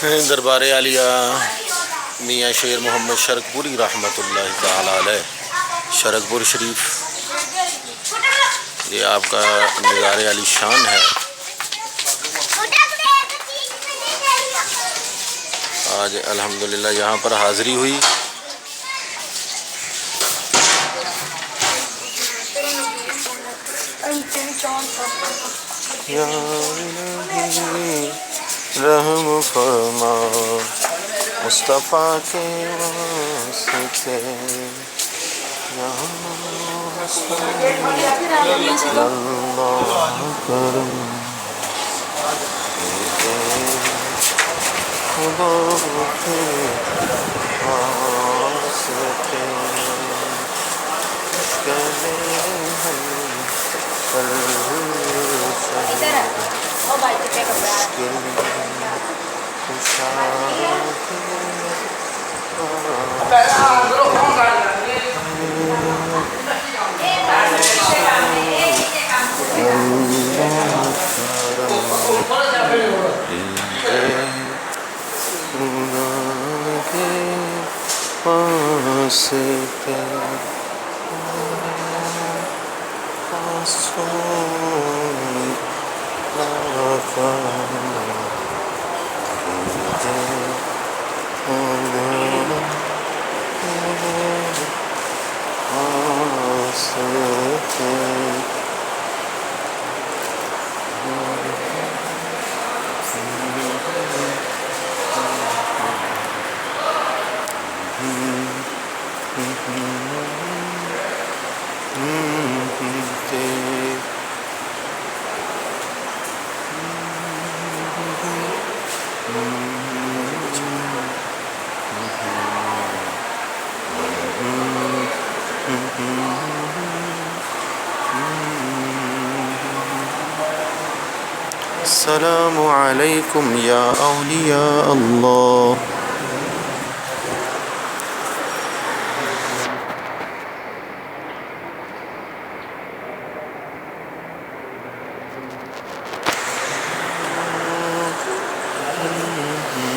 دربار aliya मियां शेर मुहम्मद शरقپوری रहमतुल्लाह ताला अलैह शरقپور शरीफ। ये आपका नज़ारे अली शान है। आज अल्हम्दुलिल्लाह यहाँ पर हाज़री हुई। रहम फरमा मुस्तफ़ा के वास्ते अस्सलामु अलैकुम या औलिया अल्लाह।